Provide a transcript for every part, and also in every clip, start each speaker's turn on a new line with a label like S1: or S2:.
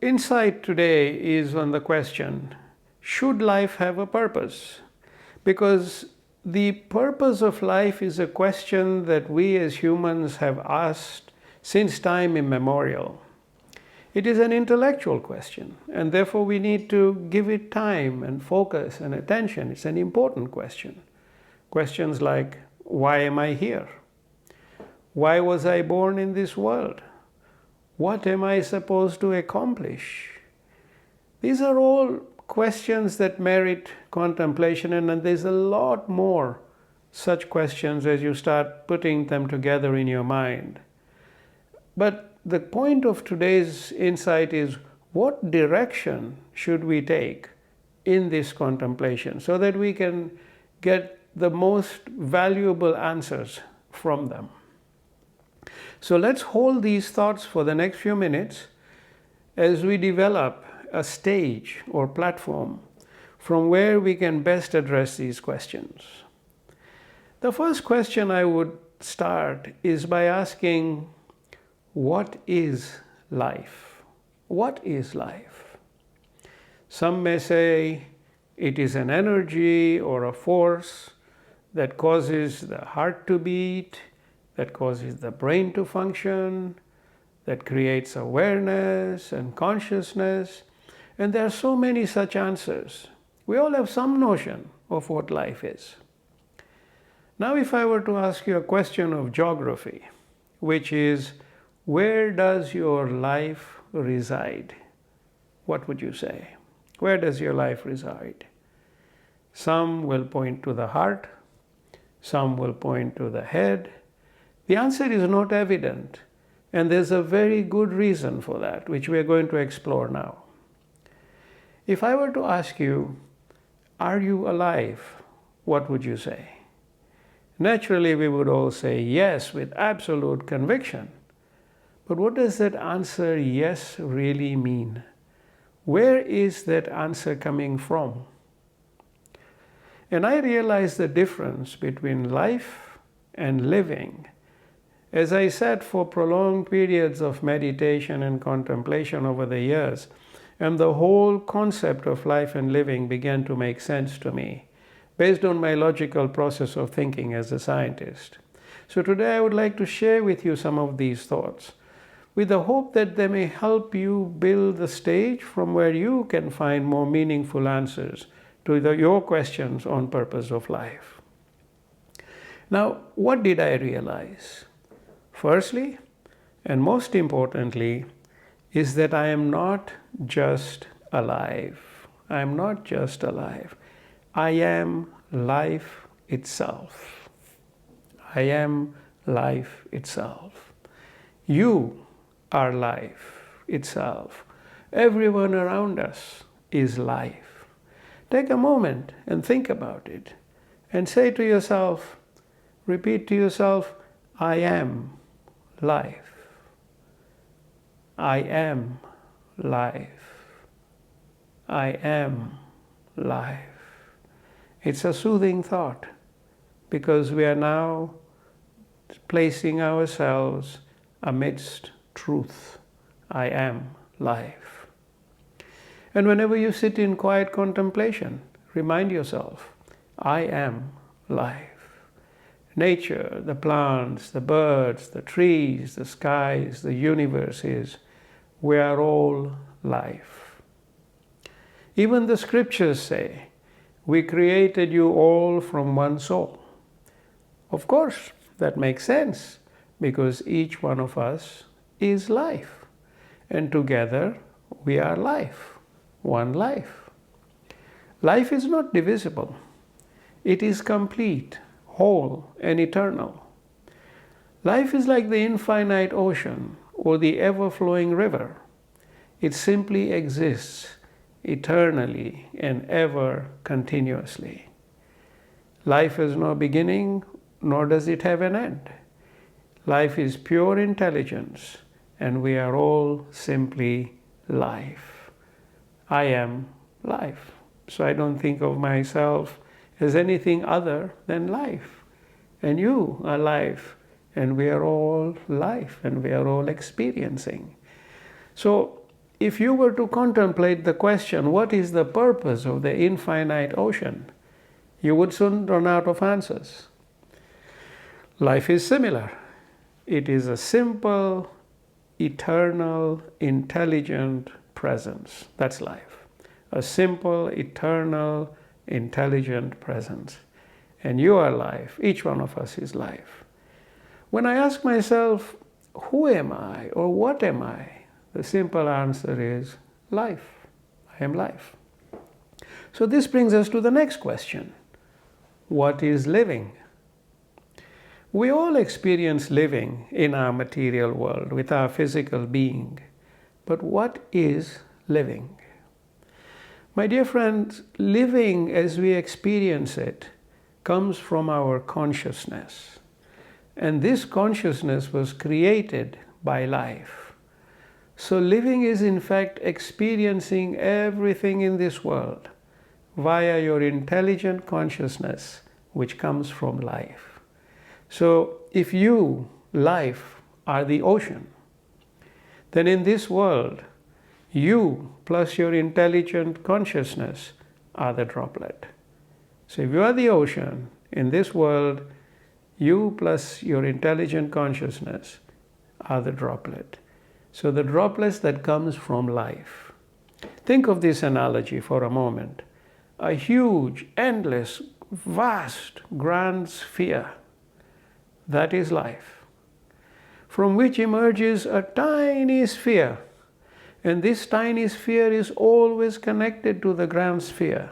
S1: insight today is on the question, should life have a purpose? Because the purpose of life is a question that we as humans have asked since time immemorial. It is an intellectual question, and therefore we need to give it time and focus and attention. It's an important question. Questions like, why am I here? Why was I born in this world? What am I supposed to accomplish? These are all questions that merit contemplation, and there's a lot more such questions as you start putting them together in your mind. But the point of today's insight is, what direction should we take in this contemplation so that we can get the most valuable answers from them? So let's hold these thoughts for the next few minutes as we develop a stage or platform from where we can best address these questions. The first question I would start is by asking, what is life? What is life? Some may say it is an energy or a force that causes the heart to beat, that causes the brain to function, that creates awareness and consciousness. And there are so many such answers. We all have some notion of what life is. Now, if I were to ask you a question of geography, which is, where does your life reside? What would you say? Where does your life reside? Some will point to the heart, some will point to the head. The answer is not evident, and there's a very good reason for that, which we are going to explore now. If I were to ask you, are you alive? What would you say? Naturally, we would all say yes with absolute conviction. But what does that answer yes really mean? Where is that answer coming from? And I realized the difference between life and living as I sat for prolonged periods of meditation and contemplation over the years, and the whole concept of life and living began to make sense to me, based on my logical process of thinking as a scientist. So today I would like to share with you some of these thoughts, with the hope that they may help you build the stage from where you can find more meaningful answers to your questions on purpose of life. Now, what did I realize? Firstly, and most importantly, is that I am not just alive. I am not just alive. I am life itself. I am life itself. You are life itself. Everyone around us is life. Take a moment and think about it and say to yourself, repeat to yourself, I am life. I am life. I am life. It's a soothing thought because we are now placing ourselves amidst truth. I am life. And whenever you sit in quiet contemplation, remind yourself, I am life. Nature, the plants, the birds, the trees, the skies, the universe is, we are all life. Even the scriptures say, we created you all from one soul. Of course, that makes sense because each one of us is life. And together we are life, one life. Life is not divisible. It is complete, whole, and eternal. Life is like the infinite ocean or the ever-flowing river. It simply exists eternally and ever continuously. Life has no beginning, nor does it have an end. Life is pure intelligence, and we are all simply life. I am life. So I don't think of myself as anything other than life. And you are life, and we are all life, and we are all experiencing. So if you were to contemplate the question, what is the purpose of the infinite ocean? You would soon run out of answers. Life is similar. It is a simple, eternal, intelligent presence. That's life. A simple, eternal, intelligent presence. And you are life. Each one of us is life. When I ask myself, who am I or what am I? The simple answer is life. I am life. So this brings us to the next question. What is living? We all experience living in our material world with our physical being. But what is living? My dear friends, living as we experience it comes from our consciousness. And this consciousness was created by life. So living is in fact experiencing everything in this world via your intelligent consciousness, which comes from life. So if you, life, are the ocean, then in this world, you plus your intelligent consciousness are the droplet. So if you are the ocean, in this world, you plus your intelligent consciousness are the droplet. So the droplets that comes from life. Think of this analogy for a moment. A huge, endless, vast, grand sphere. That is life. From which emerges a tiny sphere. And this tiny sphere is always connected to the grand sphere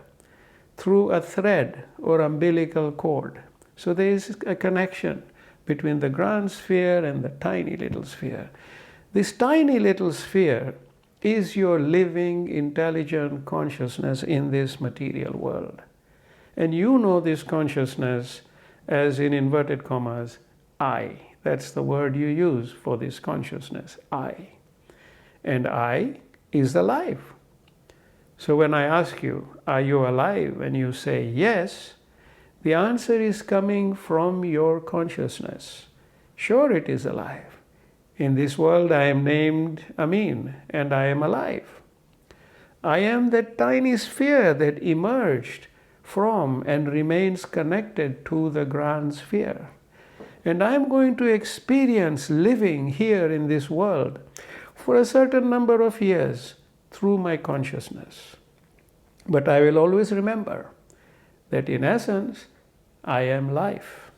S1: through a thread or umbilical cord. So there is a connection between the grand sphere and the tiny little sphere. This tiny little sphere is your living, intelligent consciousness in this material world. And you know this consciousness as, in inverted commas, I. That's the word you use for this consciousness, I. And I is alive. So when I ask you, are you alive? And you say yes, the answer is coming from your consciousness. Sure, it is alive. In this world, I am named Amyn, and I am alive. I am that tiny sphere that emerged from and remains connected to the grand sphere. And I am going to experience living here in this world for a certain number of years through my consciousness. But I will always remember that in essence, I am life.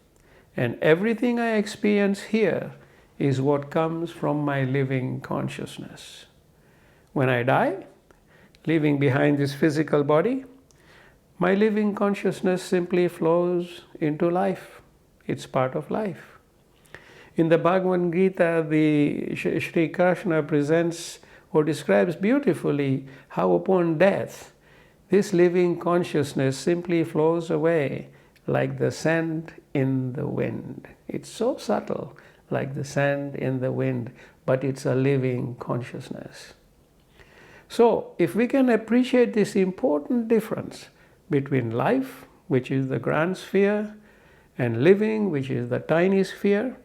S1: And everything I experience here is what comes from my living consciousness. When I die, leaving behind this physical body, my living consciousness simply flows into life. It's part of life. In the Bhagavad Gita, the Sri Krishna presents or describes beautifully how upon death, this living consciousness simply flows away like the sand in the wind. It's so subtle, like the sand in the wind, but it's a living consciousness. So, if we can appreciate this important difference between life, which is the grand sphere, and living, which is the tiny sphere,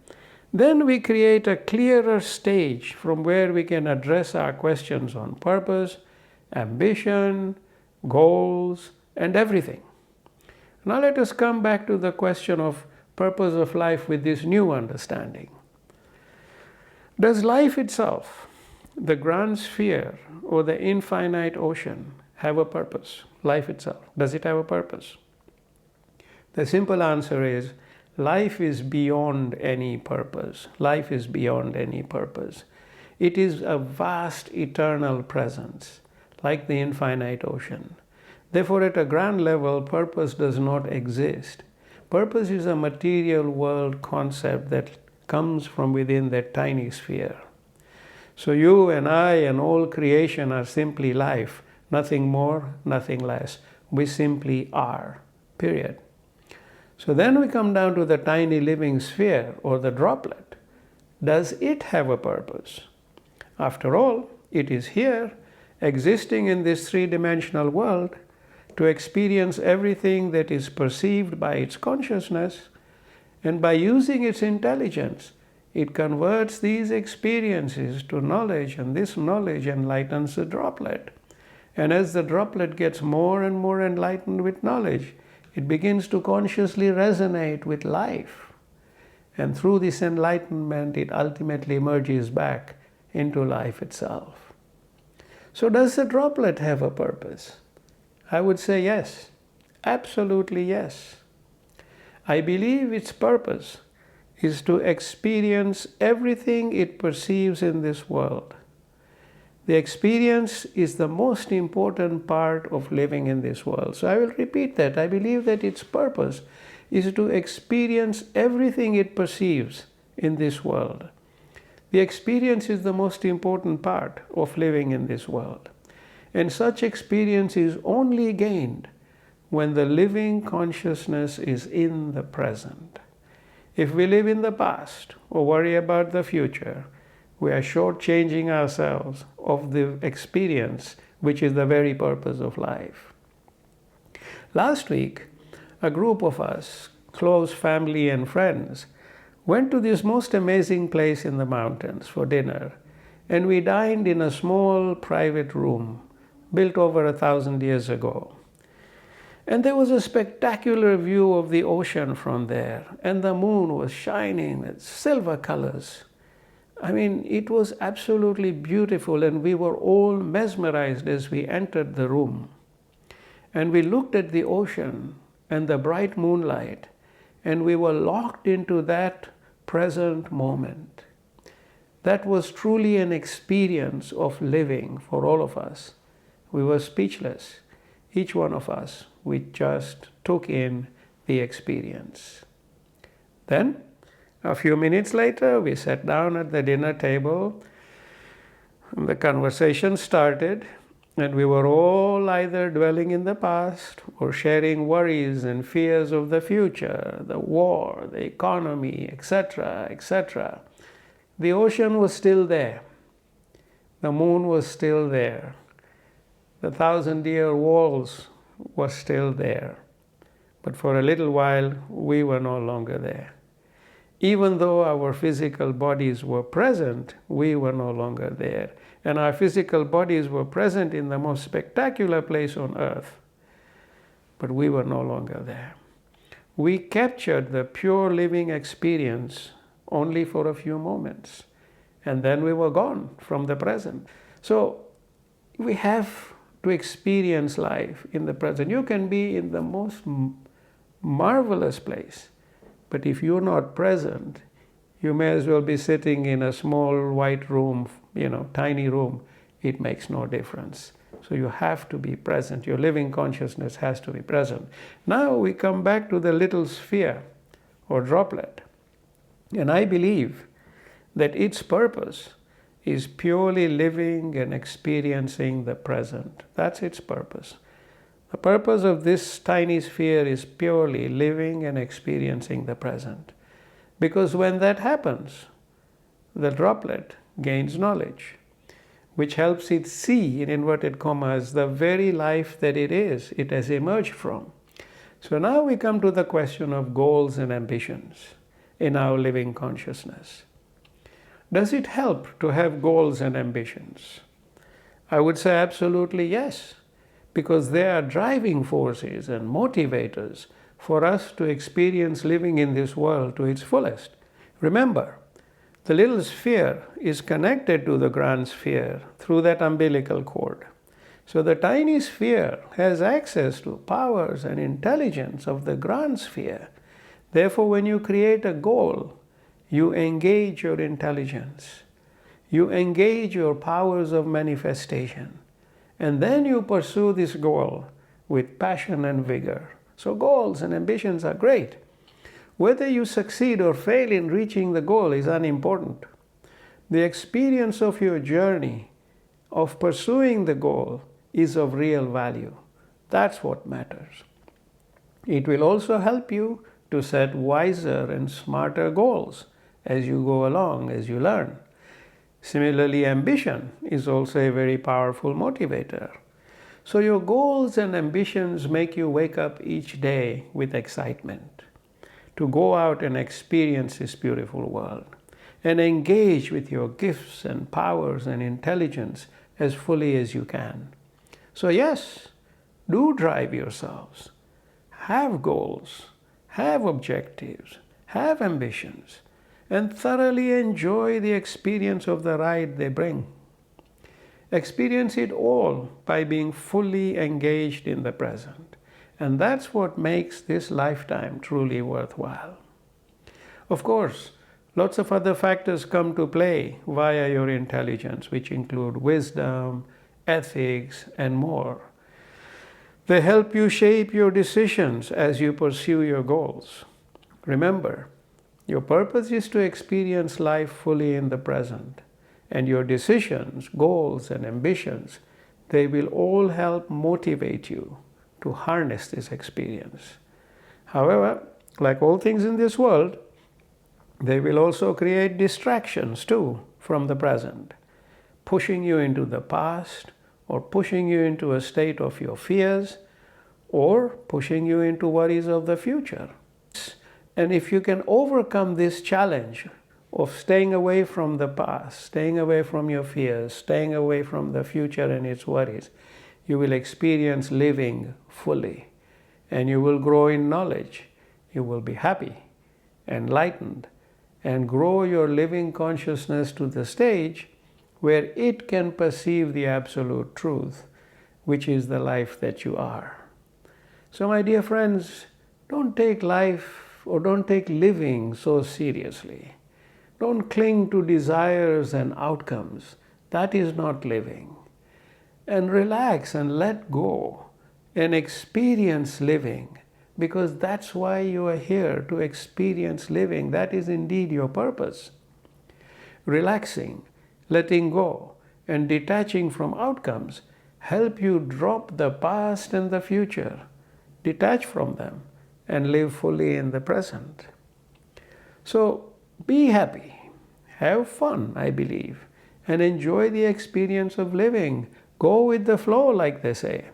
S1: then we create a clearer stage from where we can address our questions on purpose, ambition, goals, and everything. Now let us come back to the question of purpose of life with this new understanding. Does life itself, the grand sphere or the infinite ocean, have a purpose? Life itself, does it have a purpose? The simple answer is life is beyond any purpose. Life is beyond any purpose. It is a vast eternal presence, like the infinite ocean. Therefore, at a grand level, purpose does not exist. Purpose is a material world concept that comes from within that tiny sphere. So you and I and all creation are simply life, nothing more, nothing less. We simply are, period. So then we come down to the tiny living sphere or the droplet. Does it have a purpose? After all, it is here, existing in this three-dimensional world, to experience everything that is perceived by its consciousness, and by using its intelligence, it converts these experiences to knowledge, and this knowledge enlightens the droplet. And as the droplet gets more and more enlightened with knowledge, it begins to consciously resonate with life. And through this enlightenment, it ultimately emerges back into life itself. So does the droplet have a purpose? I would say yes, absolutely yes. I believe its purpose is to experience everything it perceives in this world. The experience is the most important part of living in this world. So I will repeat that. I believe that its purpose is to experience everything it perceives in this world. The experience is the most important part of living in this world. And such experience is only gained when the living consciousness is in the present. If we live in the past or worry about the future, we are shortchanging ourselves of the experience, which is the very purpose of life. Last week, a group of us, close family and friends, went to this most amazing place in the mountains for dinner, and we dined in a small private room built over 1,000 years ago. And there was a spectacular view of the ocean from there, and the moon was shining with silver colors. I mean, it was absolutely beautiful, and we were all mesmerized as we entered the room. And we looked at the ocean and the bright moonlight, and we were locked into that present moment. That was truly an experience of living for all of us. We were speechless. Each one of us, we just took in the experience. Then, a few minutes later, we sat down at the dinner table, and the conversation started, and we were all either dwelling in the past or sharing worries and fears of the future, the war, the economy, etc., etc. The ocean was still there. The moon was still there. The 1,000-year walls were still there. But for a little while, we were no longer there. Even though our physical bodies were present, we were no longer there. And our physical bodies were present in the most spectacular place on earth. But we were no longer there. We captured the pure living experience only for a few moments. And then we were gone from the present. So we have to experience life in the present. You can be in the most marvelous place, but if you're not present, you may as well be sitting in a small white room, tiny room. It makes no difference. So you have to be present. Your living consciousness has to be present. Now we come back to the little sphere or droplet. And I believe that its purpose is purely living and experiencing the present. That's its purpose. The purpose of this tiny sphere is purely living and experiencing the present. Because when that happens, the droplet gains knowledge, which helps it see, in inverted commas, the very life that it has emerged from. So now we come to the question of goals and ambitions in our living consciousness. Does it help to have goals and ambitions? I would say absolutely yes, because they are driving forces and motivators for us to experience living in this world to its fullest. Remember, the little sphere is connected to the grand sphere through that umbilical cord. So the tiny sphere has access to powers and intelligence of the grand sphere. Therefore, when you create a goal, you engage your intelligence. You engage your powers of manifestation. And then you pursue this goal with passion and vigor. So goals and ambitions are great. Whether you succeed or fail in reaching the goal is unimportant. The experience of your journey of pursuing the goal is of real value. That's what matters. It will also help you to set wiser and smarter goals as you go along, as you learn. Similarly, ambition is also a very powerful motivator. So your goals and ambitions make you wake up each day with excitement to go out and experience this beautiful world. and engage with your gifts and powers and intelligence as fully as you can. So yes, do drive yourselves. Have goals, have objectives, have ambitions, and thoroughly enjoy the experience of the ride they bring. Experience it all by being fully engaged in the present. And that's what makes this lifetime truly worthwhile. Of course, lots of other factors come to play via your intelligence, which include wisdom, ethics, and more. They help you shape your decisions as you pursue your goals. Remember, your purpose is to experience life fully in the present, and your decisions, goals, and ambitions, they will all help motivate you to harness this experience. However, like all things in this world, they will also create distractions too from the present, pushing you into the past, or pushing you into a state of your fears, or pushing you into worries of the future. And if you can overcome this challenge of staying away from the past, staying away from your fears, staying away from the future and its worries, you will experience living fully, and you will grow in knowledge. You will be happy, enlightened, and grow your living consciousness to the stage where it can perceive the absolute truth, which is the life that you are. So my dear friends, don't take life or don't take living so seriously. Don't cling to desires and outcomes. That is not living. And relax and let go and experience living, because that's why you are here, to experience living. That is indeed your purpose. Relaxing, letting go, and detaching from outcomes help you drop the past and the future, detach from them, and live fully in the present. So be happy, have fun, I believe, and enjoy the experience of living. Go with the flow, like they say.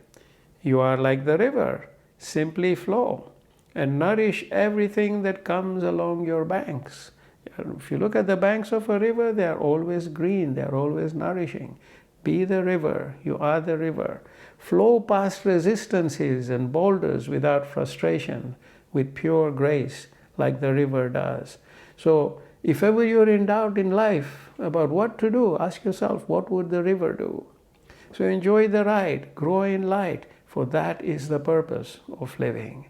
S1: You are like the river. Simply flow and nourish everything that comes along your banks. If you look at the banks of a river, they are always green, they are always nourishing. Be the river, you are the river. Flow past resistances and boulders without frustration, with pure grace, like the river does. So if ever you're in doubt in life about what to do, ask yourself, what would the river do? So enjoy the ride, grow in light, for that is the purpose of living.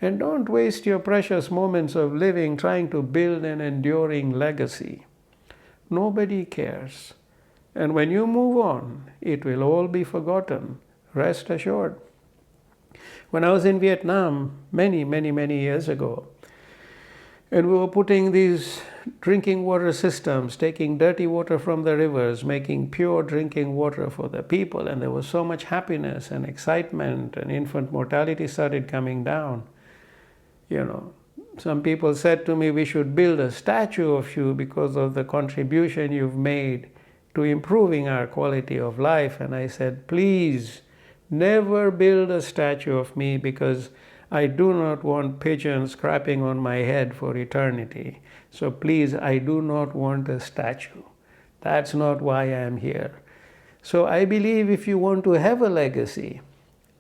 S1: And don't waste your precious moments of living trying to build an enduring legacy. Nobody cares. And when you move on, it will all be forgotten. Rest assured. When I was in Vietnam many years ago, and we were putting these drinking water systems, taking dirty water from the rivers, making pure drinking water for the people, and there was so much happiness and excitement, and infant mortality started coming down. Some people said to me, we should build a statue of you because of the contribution you've made to improving our quality of life. And I said, please, never build a statue of me, because I do not want pigeons crapping on my head for eternity. So please, I do not want a statue. That's not why I am here. So I believe if you want to have a legacy,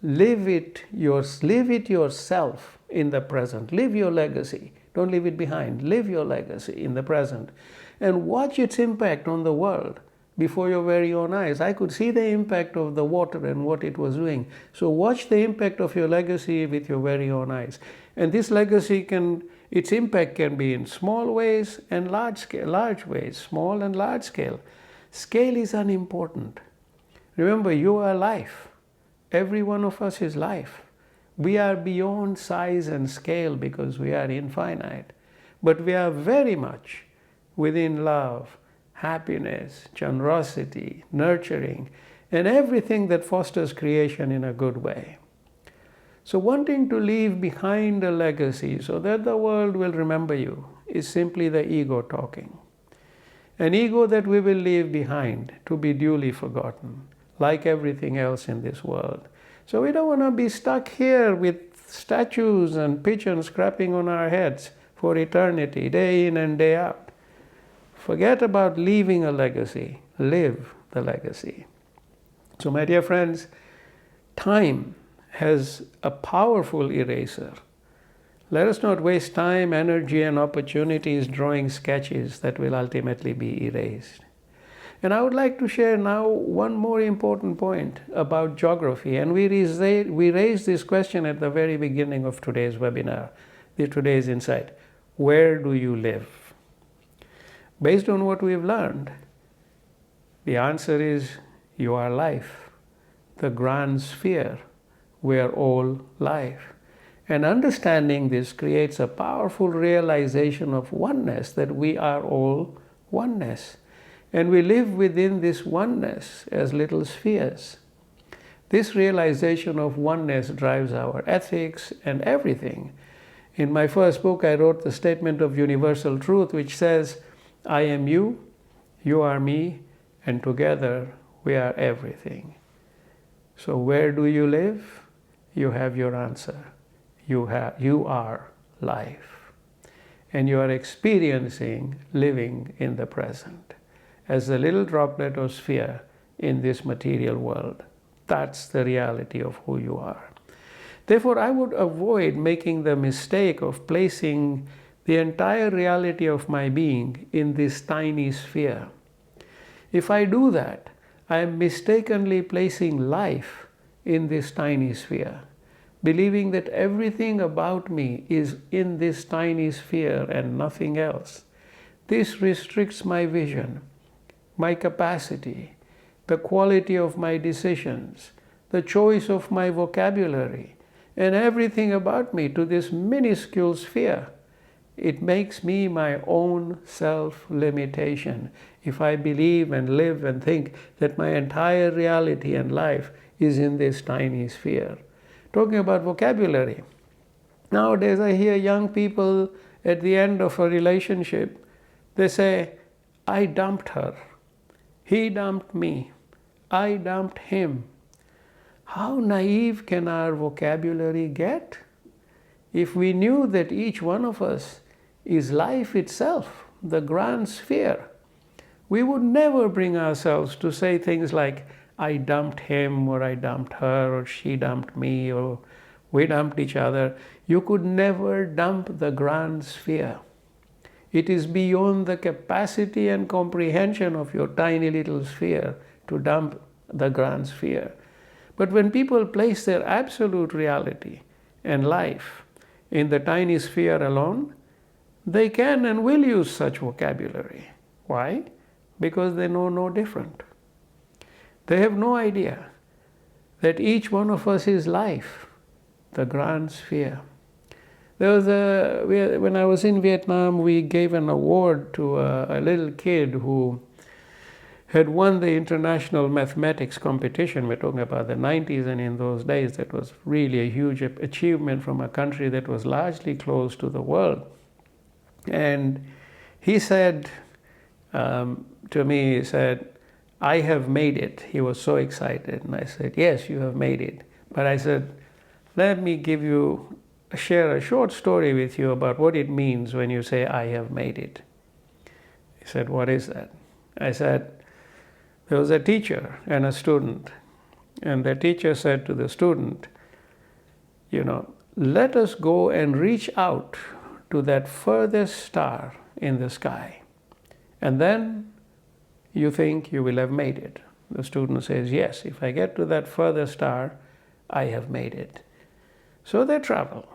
S1: live it yourself in the present. Live your legacy. Don't leave it behind. Live your legacy in the present. And watch its impact on the world before your very own eyes. I could see the impact of the water and what it was doing. So watch the impact of your legacy with your very own eyes. And this legacy its impact can be in small ways and large ways, small and large scale. Scale is unimportant. Remember, you are life. Every one of us is life. We are beyond size and scale because we are infinite. But we are very much within love, happiness, generosity, nurturing, and everything that fosters creation in a good way. So wanting to leave behind a legacy so that the world will remember you is simply the ego talking. An ego that we will leave behind to be duly forgotten, like everything else in this world. So we don't want to be stuck here with statues and pigeons crapping on our heads for eternity, day in and day out. Forget about leaving a legacy. Live the legacy. So, my dear friends, time has a powerful eraser. Let us not waste time, energy, and opportunities drawing sketches that will ultimately be erased. And I would like to share now one more important point about geography. And we raised this question at the very beginning of today's webinar, today's insight. Where do you live? Based on what we've learned, the answer is you are life, the grand sphere where all life. And understanding this creates a powerful realization of oneness, that we are all oneness. And we live within this oneness as little spheres. This realization of oneness drives our ethics and everything. In my first book, I wrote the statement of universal truth, which says, I am you, you are me, and together we are everything. So where do you live? You have your answer. You are life. And you are experiencing living in the present as a little droplet or sphere in this material world. That's the reality of who you are. Therefore, I would avoid making the mistake of placing the entire reality of my being in this tiny sphere. If I do that, I am mistakenly placing life in this tiny sphere, believing that everything about me is in this tiny sphere and nothing else. This restricts my vision, my capacity, the quality of my decisions, the choice of my vocabulary, and everything about me to this minuscule sphere. It makes me my own self-limitation if I believe and live and think that my entire reality and life is in this tiny sphere. Talking about vocabulary, nowadays I hear young people at the end of a relationship, they say, I dumped her, he dumped me, I dumped him. How naive can our vocabulary get? If we knew that each one of us is life itself, the grand sphere, we would never bring ourselves to say things like, I dumped him, or I dumped her, or she dumped me, or we dumped each other. You could never dump the grand sphere. It is beyond the capacity and comprehension of your tiny little sphere to dump the grand sphere. But when people place their absolute reality and life in the tiny sphere alone, they can and will use such vocabulary. Why? Because they know no different. They have no idea that each one of us is life, the grand sphere. When I was in Vietnam, we gave an award to a little kid who had won the international mathematics competition. We're talking about the 90s, and in those days that was really a huge achievement from a country that was largely closed to the world. And he said to me, he said, I have made it. He was so excited. And I said, yes, you have made it. But I said, let me share a short story with you about what it means when you say, I have made it. He said, what is that? I said, there was a teacher and a student. And the teacher said to the student, let us go and reach out to that furthest star in the sky. And then you think you will have made it. The student says, yes, if I get to that further star, I have made it. So they travel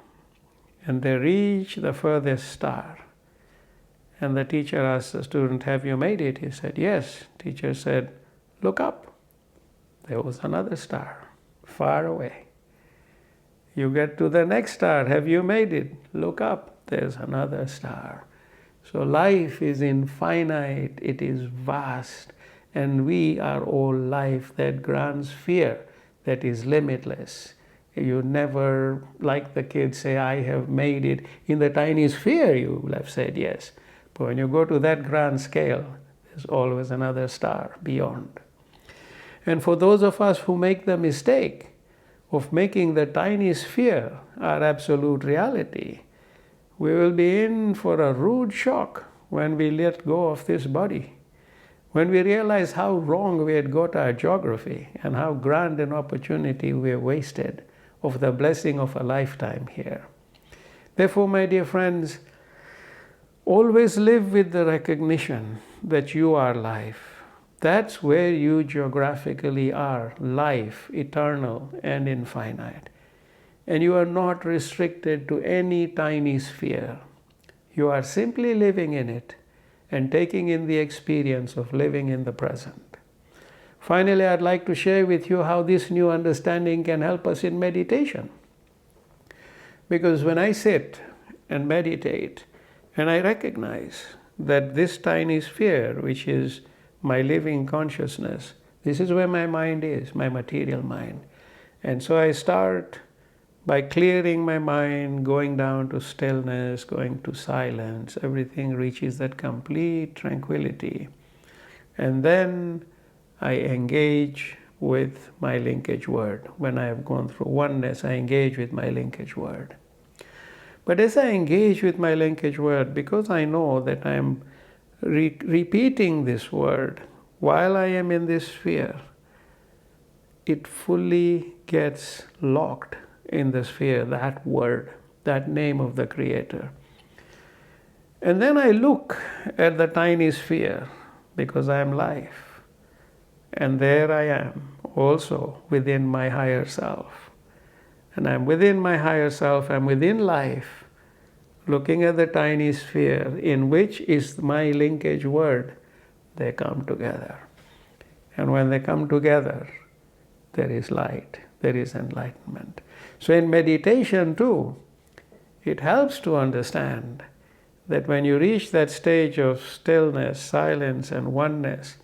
S1: and they reach the furthest star. And the teacher asked the student, have you made it? He said, yes. Teacher said, look up. There was another star, far away. You get to the next star. Have you made it? Look up. There's another star. So life is infinite, it is vast, and we are all life, that grand sphere that is limitless. You never, like the kids say, I have made it. In the tiny sphere, you will have said yes. But when you go to that grand scale, there's always another star beyond. And for those of us who make the mistake of making the tiny sphere our absolute reality, we will be in for a rude shock when we let go of this body. When we realize how wrong we had got our geography and how grand an opportunity we have wasted of the blessing of a lifetime here. Therefore, my dear friends, always live with the recognition that you are life. That's where you geographically are, life, eternal and infinite. And you are not restricted to any tiny sphere. You are simply living in it and taking in the experience of living in the present. Finally, I'd like to share with you how this new understanding can help us in meditation. Because when I sit and meditate, and I recognize that this tiny sphere, which is my living consciousness, this is where my mind is, my material mind. And so I start by clearing my mind, going down to stillness, going to silence. Everything reaches that complete tranquility. And then I engage with my linkage word. When I have gone through oneness, I engage with my linkage word. But as I engage with my linkage word, because I know that I am repeating this word while I am in this sphere, it fully gets locked in the sphere, that word, that name of the Creator. And then I look at the tiny sphere, because I am life. And there I am, also within my higher self. And I'm within my higher self, I'm within life, looking at the tiny sphere in which is my linkage word. They come together. And when they come together, there is light, there is enlightenment. So in meditation too, it helps to understand that when you reach that stage of stillness, silence, and oneness,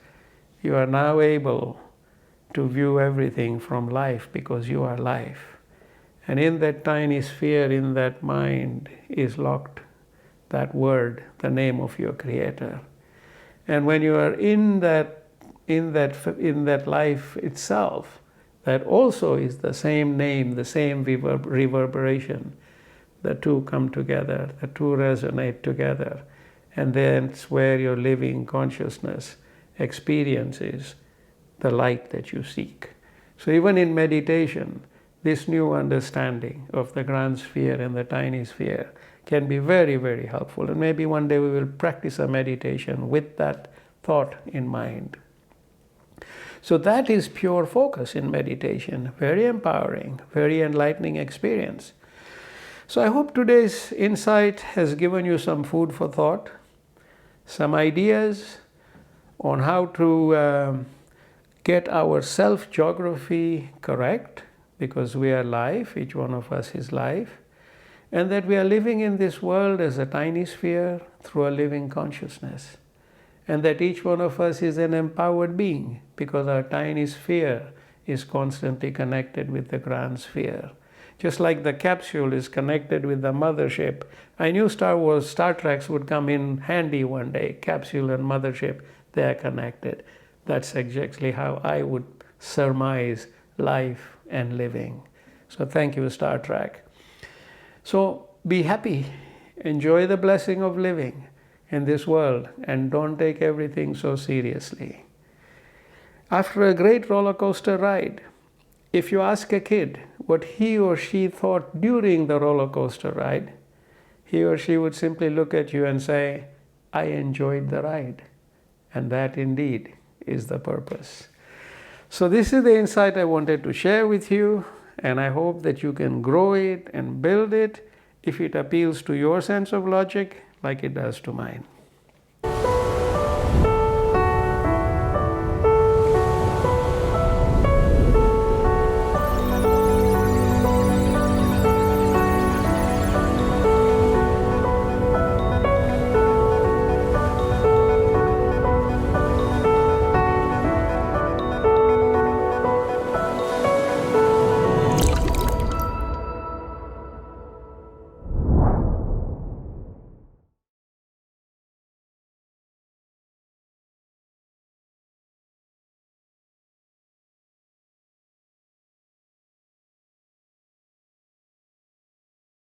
S1: you are now able to view everything from life, because you are life. And in that tiny sphere, in that mind, is locked that word, the name of your Creator. And when you are in that life itself, that also is the same name, the same reverberation. The two come together, the two resonate together, and that's where your living consciousness experiences the light that you seek. So even in meditation, this new understanding of the grand sphere and the tiny sphere can be very, very helpful. And maybe one day we will practice a meditation with that thought in mind. So that is pure focus in meditation. Very empowering, very enlightening experience. So I hope today's insight has given you some food for thought, some ideas on how to get our self-geography correct, because we are life, each one of us is life, and that we are living in this world as a tiny sphere through a living consciousness, and that each one of us is an empowered being, because our tiny sphere is constantly connected with the grand sphere. Just like the capsule is connected with the mothership. I knew Star Treks would come in handy one day. Capsule and mothership, they are connected. That's exactly how I would surmise life and living. So thank you, Star Trek. So be happy. Enjoy the blessing of living in this world, and don't take everything so seriously. After a great roller coaster ride, if you ask a kid what he or she thought during the roller coaster ride, he or she would simply look at you and say, I enjoyed the ride. And that indeed is the purpose. So this is the insight I wanted to share with you, and I hope that you can grow it and build it if it appeals to your sense of logic like it does to mine.